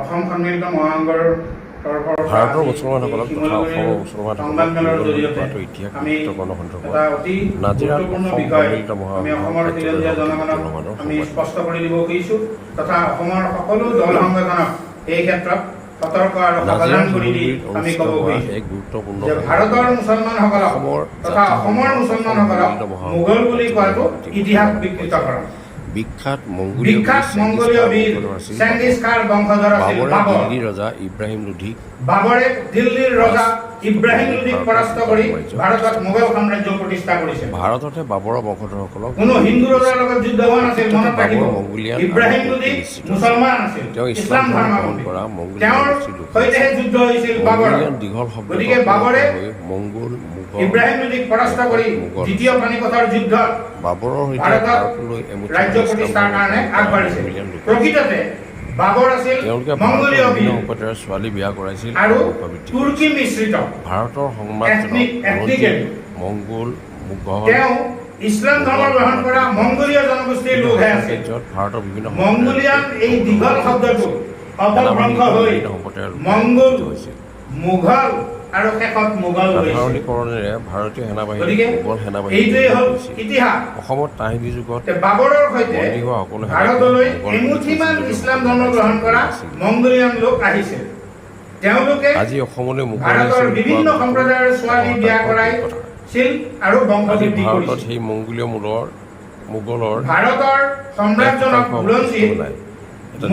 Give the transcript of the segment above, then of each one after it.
অসম সন্মিলিত মহাসংঘৰ ভাৰতৰ মুছলমানসকলক তথা অসমৰ মুছলমানসকলক ইতিহাস নাজিৰাত অসম সন্মিলিত আমি স্পষ্ট কৰি দিব খুজিছোঁ তথা অসমৰ সকলো দল সংগঠনক এই ক্ষেত্ৰত সতৰ্ক আৰু সাৱধান কৰি দি আমি ক'ব খুজিছোঁ যে ভাৰতৰ মুছলমানসকলক তথা অসমৰ মুছলমানসকলক মোগল বুলি কোৱাটো ইতিহাস বিকৃতকৰণ। বিখ্যাত মংগোলীয় বীৰ চেঙ্গিজ খানৰ বংশধৰ আছিল বাবৰ। দিল্লীৰ ৰজা ইব্ৰাহিম লোধি বাবৰে দিল্লীৰ ৰজা ইব্ৰাহিম লোধিক পৰাস্ত কৰি ভাৰতত মোগল সাম্ৰাজ্য প্ৰতিষ্ঠা কৰিছিল। ভাৰততে বাবৰৰ বংশধৰসকলক কোনো হিন্দু ৰজাৰ লগত যুদ্ধ হোৱা নাছিল। মনত ৰাখিব, ইব্ৰাহিম লোধি মুছলমান আছিল, তেওঁ ইছলাম ধৰ্মাৱলম্বী। তেওঁৰ সৈতেহে যুদ্ধ হৈছিল বাবৰৰ। দীঘল শব্দ গতিকে বাবৰে মংগোল ইব্ৰাহিম লোধিক পৰাস্ত কৰি দ্বিতীয় পানিপথৰ যুদ্ধত বাবৰৰ সৈতে ভাৰতলৈ ৰাজ্য প্ৰতিষ্ঠাৰ কাৰণে আগবাঢ়িছিল। প্ৰকৃততে বাবৰ আছিল মংগোলীয় বীৰ ছোৱালী বিয়া কৰাইছিল আৰু তুৰ্কী মিশ্ৰিত ভাৰতৰ সংবাদ মংগোল মোগল তেওঁ ইছলাম ধৰ্ম গ্ৰহণ কৰা মংগোলীয় জনগোষ্ঠীৰ লোকহে আছিল। ভাৰতৰ বিভিন্ন মংগোলিয়ান এই দীঘল শব্দটো অপভ্ৰংশ হৈ মংগোল, মোগল আৰু শেষত মোগল সাধাৰণীকৰণেৰে ভাৰতীয় সেনাবাহিনী মোগল সেনাবাহিনী এইটোৱেই হ'ল ইতিহাস। অসমত তাহিনী যুগত বাবৰৰ সৈতে ভাৰতলৈ এমুঠিমান ইছলাম ধৰ্ম গ্ৰহণ কৰা মংগোলিয়ান লোক আহিছিল। তেওঁলোকে আজি অসমলৈ ভাৰতৰ বিভিন্ন সম্প্ৰদায়ৰ ছোৱালী বিয়া কৰাইছিল আৰু বংশবৃদ্ধি কৰিছিল। সেই মংগোলীয় মোগলৰ ভাৰতৰ সম্ৰাটজনক বুৰঞ্জীত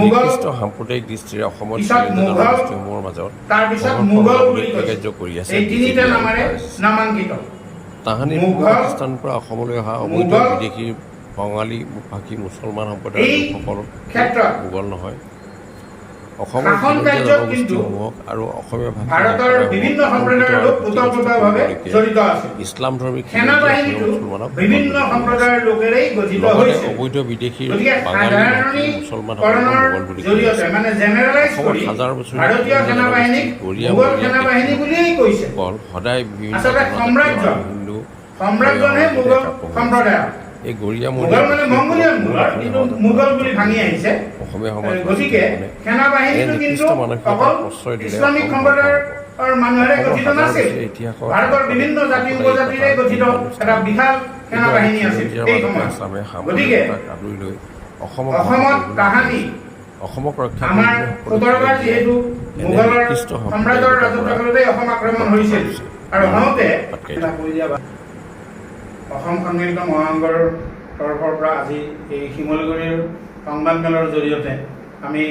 মোগল সাম্প্ৰদায়িক দৃষ্টিৰে অসমৰ মোগল তাৰপিছত মোগল বুলি কাৰ্য কৰি আছে। এই তিনিটা নামেৰে নামাংকিত। তাহানিৰ পাকিস্তানৰ পৰা অসমলৈ অহা অবৈধ বিদেশী বঙালী ভাষী মুছলমান সম্প্ৰদায়ৰ লোকসকল মোগল নহয়। অসমৰ জনগোষ্ঠীসমূহক আৰু অসমীয়া ভাৰতৰ বিভিন্ন সম্প্ৰদায়ৰ লোক ওতঃপ্ৰোতভাৱে জড়িত আছিল। ইছলাম ধৰ্মী সেনাবাহিনীটো বিভিন্ন সম্প্ৰদায়ৰ লোকেৰেই গঠিত হৈছিল। অবৈধ বিদেশী সাধাৰণীকৰণৰ জৰিয়তে মানে জেনেৰেলাইজ কৰি ভাৰতীয় সেনাবাহিনীক মোগল সেনাবাহিনী বুলিয়েই কৈছে। সদায় আচলতে সম্ৰাটজনহে মোগল সম্প্ৰদায়ৰ। এই গৰিয়া মোগল মানে মংগোলিয়ান কিন্তু মোগল বুলি ভাঙি আহিছে। অসমীয়া সমাজ গতিকে সেনাবাহিনীটো কিন্তু অকল ইছলামিক সম্প্ৰদায়ৰ মানুহেৰে গঠিত নাছিল। ভাৰতৰ বিভিন্ন জাতি উপজাতিৰে গঠিত এটা বিশাল সেনাবাহিনী আছিল এই সময়ত। গতিকে অসমত তাহানি অসমক ৰক্ষা আমাৰ ১৭বাৰ যিহেতু মোগলৰ সম্ৰাটৰ ৰাজত্বকালতে অসম আক্ৰমণ হৈছিল আৰু হওঁতে অসম সন্মিলিত মহাসংঘৰ তৰফৰ পৰা আজি এই শিমলুগুৰিৰ সংবাদমেলৰ জৰিয়তে আমি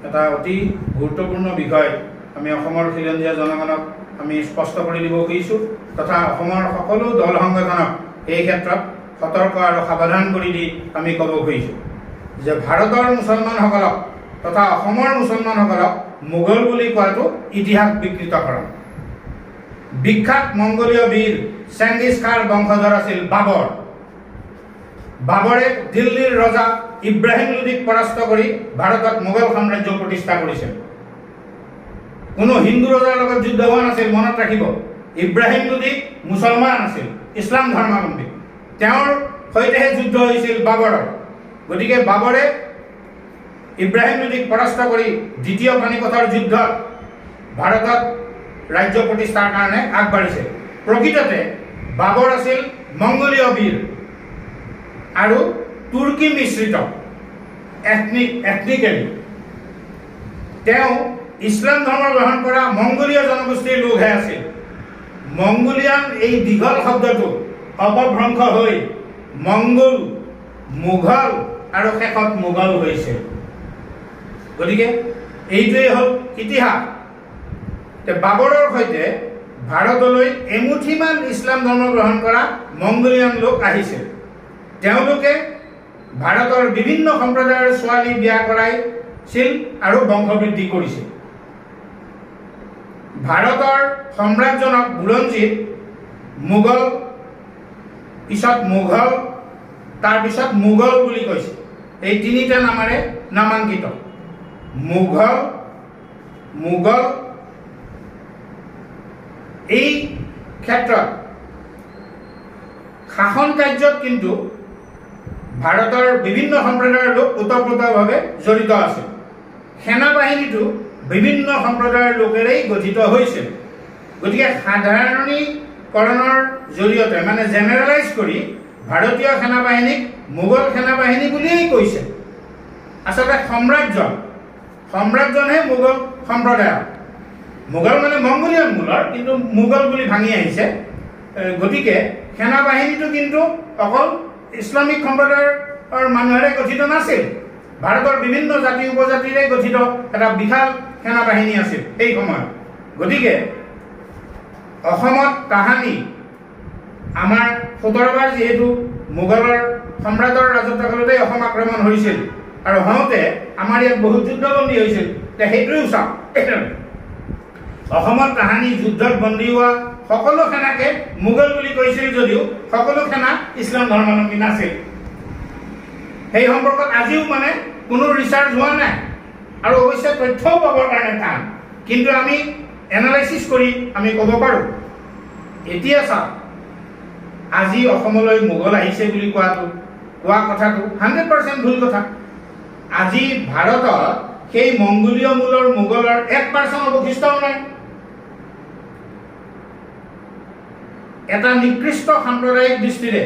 এটা অতি গুৰুত্বপূৰ্ণ বিষয় আমি অসমৰ খিলঞ্জীয়া জনগণক আমি স্পষ্ট কৰি দিব খুজিছোঁ তথা অসমৰ সকলো দল সংগঠনক এই ক্ষেত্ৰত সতৰ্ক আৰু সাৱধান কৰি দি আমি ক'ব খুজিছোঁ যে ভাৰতৰ মুছলমানসকলক তথা অসমৰ মুছলমানসকলক মোগল বুলি কোৱাটো ইতিহাস বিকৃতকৰণ। বিখ্যাত মংগোলীয় বীৰ চেঙ্গিজ খানৰ বংশধৰ আছিল বাবৰ। বাবৰে দিল্লীৰ ৰজা ইব্ৰাহিম লোধিক পৰাস্ত কৰি ভাৰতত মোগল সাম্ৰাজ্য প্ৰতিষ্ঠা কৰিছিল। কোনো হিন্দু ৰজাৰ লগত যুদ্ধ হোৱা নাছিল। মনত ৰাখিব, ইব্ৰাহিম লোধি মুছলমান আছিল, ইছলাম ধৰ্মাৱলম্বী। তেওঁৰ সৈতেহে যুদ্ধ হৈছিল বাবৰৰ। গতিকে বাবৰে ইব্ৰাহিম লোধিক পৰাস্ত কৰি দ্বিতীয় পানিপথৰ যুদ্ধত ভাৰতত ৰাজ্য প্ৰতিষ্ঠাৰ কাৰণে আগবাঢ়িছে। প্ৰকৃততে বাবৰ আছিল মংগোলীয় বীৰ আৰু তুৰ্কী মিশ্ৰিত এথনিকেলি। তেওঁ ইছলাম ধৰ্ম গ্ৰহণ কৰা মংগোলীয় জনগোষ্ঠীৰ লোকহে আছিল। মংগোলিয়ান এই দীঘল শব্দটো অপভ্ৰংশ হৈ মংগোল, মোগল আৰু শেষত মোগল হৈছে। গতিকে এইটোৱেই হ'ল ইতিহাস। বাবৰৰ সৈতে ভাৰতলৈ এমুঠিমান ইছলাম ধৰ্ম গ্ৰহণ কৰা মংগোলিয়ান লোক আহিছিল। তেওঁলোকে ভাৰতৰ বিভিন্ন সম্প্ৰদায়ৰ ছোৱালী বিয়া কৰাইছিল আৰু বংশবৃদ্ধি কৰিছিল। ভাৰতৰ সম্ৰাটজনক বুৰঞ্জীত মোগল, পিছত মোগল, তাৰপিছত মোগল বুলি কৈছে। এই তিনিটা নামেৰে নামাংকিত। মোগল এই ক্ষেত্ৰত শাসন কাৰ্যত কিন্তু ভাৰতৰ বিভিন্ন সম্প্ৰদায়ৰ লোক ওতঃপ্ৰোতভাৱে জড়িত আছে। সেনাবাহিনীটো বিভিন্ন সম্প্ৰদায়ৰ লোকেৰেই গঠিত হৈছিল। গতিকে সাধাৰণীকৰণৰ জৰিয়তে মানে জেনেৰেলাইজ কৰি ভাৰতীয় সেনাবাহিনীক মোগল সেনাবাহিনী বুলিয়েই কৈছে। আচলতে সম্ৰাজ্যনহে মোগল সম্প্ৰদায়। মোগল মানে মংগোলিয়ান মূলৰ, কিন্তু মোগল বুলি ভাঙি আহিছে। গতিকে সেনাবাহিনীটো কিন্তু অকল ইছলামিক সম্প্ৰদায়ৰ মানুহেৰে গঠিত নাছিল। ভাৰতৰ বিভিন্ন জাতি উপজাতিৰে গঠিত এটা বিশাল সেনাবাহিনী আছিল এই সময়ত। গতিকে অসমত তাহানি আমাৰ ১৭ বাৰ যিহেতু মোগলৰ সম্ৰাটৰ ৰাজত্বকালতেই অসম আক্ৰমণ হৈছিল আৰু হওঁতে আমাৰ ইয়াত বহুত যুদ্ধবন্দী হৈছিল। সেইটোৱেও চাওক, অসমত তাহানি যুদ্ধত বন্দী হোৱা সকলো সেনাকে মোগল বুলি কৈছিল যদিও সকলো সেনা ইছলাম ধৰ্মাৱলম্বী নাছিল। সেই সম্পৰ্কত আজিও মানে কোনো ৰিচাৰ্চ হোৱা নাই আৰু অৱশ্যে তথ্যও পাবৰ কাৰণে টান, কিন্তু আমি এনালাইচিছ কৰি আমি ক'ব পাৰোঁ। এতিয়া চাওক, আজি অসমলৈ মোগল আহিছে বুলি কোৱা কথাটো 100% ভুল কথা। আজি ভাৰতত সেই মংগোলীয় মূলৰ মোগলৰ 1% অৱশিষ্টও নাই। এটা নিকৃষ্ট সাম্প্ৰদায়িক দৃষ্টিৰে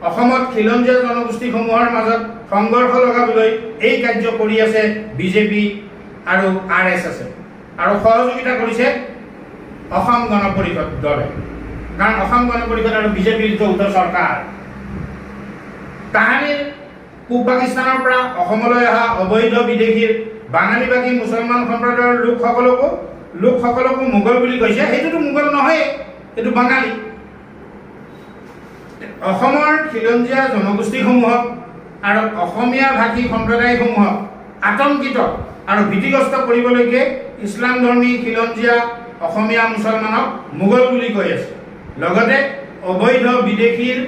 অসমত খিলঞ্জীয়া জনগোষ্ঠীসমূহৰ মাজত সংঘৰ্ষ লগাবলৈ এই কাৰ্য কৰি আছে বিজেপি আৰু RSS আৰু সহযোগিতা কৰিছে অসম গণ পৰিষদ দলে। কাৰণ অসম গণ পৰিষদ আৰু বিজেপিৰ যৌথ চৰকাৰ। তাহানিৰ পূব পাকিস্তানৰ পৰা অসমলৈ অহা অবৈধ বিদেশীৰ বাঙালীবাসী মুছলমান সম্প্ৰদায়ৰ লোকসকলকো মোগল বুলি কৈছে। সেইটোতো মোগল নহয়, সেইটো বাঙালী। অসমৰ খিলঞ্জীয়া জনগোষ্ঠীসমূহক আৰু অসমীয়া ভাষী সম্প্ৰদায়সমূহক আতংকিত আৰু ভীতিগ্ৰস্ত কৰিবলৈকে ইছলাম ধৰ্মী খিলঞ্জীয়া অসমীয়া মুছলমানক মোগল বুলি কৈ আছে। লগতে অবৈধ বিদেশীৰ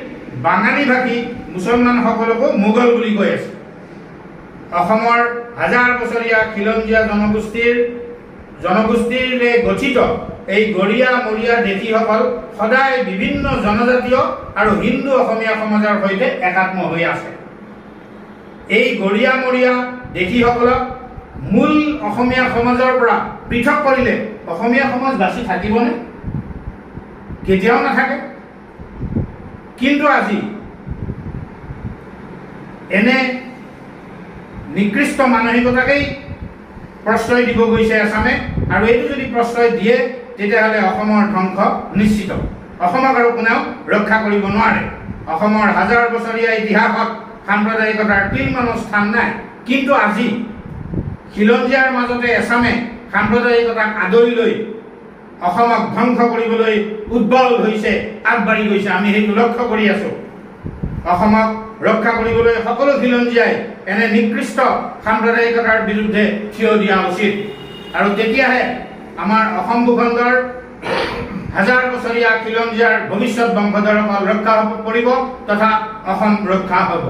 বাঙালী ভাষী মুছলমানসকলকো মোগল বুলি কৈ আছে। অসমৰ হাজাৰ বছৰীয়া খিলঞ্জীয়া জনগোষ্ঠীৰে গঠিত এই গৰীয়া মৰীয়া দেশীসকল সদায় বিভিন্ন জনজাতীয় আৰু হিন্দু অসমীয়া সমাজৰ সৈতে একাত্ম হৈ আছে। এই গৰীয়া মৰীয়া দেশীসকলক মূল অসমীয়া সমাজৰ পৰা পৃথক কৰিলে অসমীয়া সমাজ বাচি থাকিবনে? কেতিয়াও নাথাকে। কিন্তু আজি এনে নিকৃষ্ট মানসিকতাকেই প্ৰশ্ৰয় দিব গৈছে আছামে, আৰু এইটো যদি প্ৰশ্ৰয় দিয়ে তেতিয়াহ'লে অসমৰ ধ্বংস নিশ্চিত। অসমক আৰু কোনেও ৰক্ষা কৰিব নোৱাৰে। অসমৰ হাজাৰ বছৰীয়া ইতিহাসত সাম্প্ৰদায়িকতাৰ তিলমানো স্থান নাই। কিন্তু আজি খিলঞ্জীয়াৰ মাজতে এছামে সাম্প্ৰদায়িকতাক আদৰি লৈ অসমক ধ্বংস কৰিবলৈ উদ্বল হৈছে, আগবাঢ়ি গৈছে। আমি সেইটো লক্ষ্য কৰি আছোঁ। অসমক ৰক্ষা কৰিবলৈ সকলো খিলঞ্জীয়াই এনে নিকৃষ্ট সাম্প্ৰদায়িকতাৰ বিৰুদ্ধে থিয় দিয়া উচিত, আৰু তেতিয়াহে আমাৰ অসম ভূখণ্ডৰ হাজাৰ বছৰীয়া খিলঞ্জীয়াৰ ভৱিষ্যত বংশধৰসকল ৰক্ষা কৰিব তথা অসম ৰক্ষা হ'ব।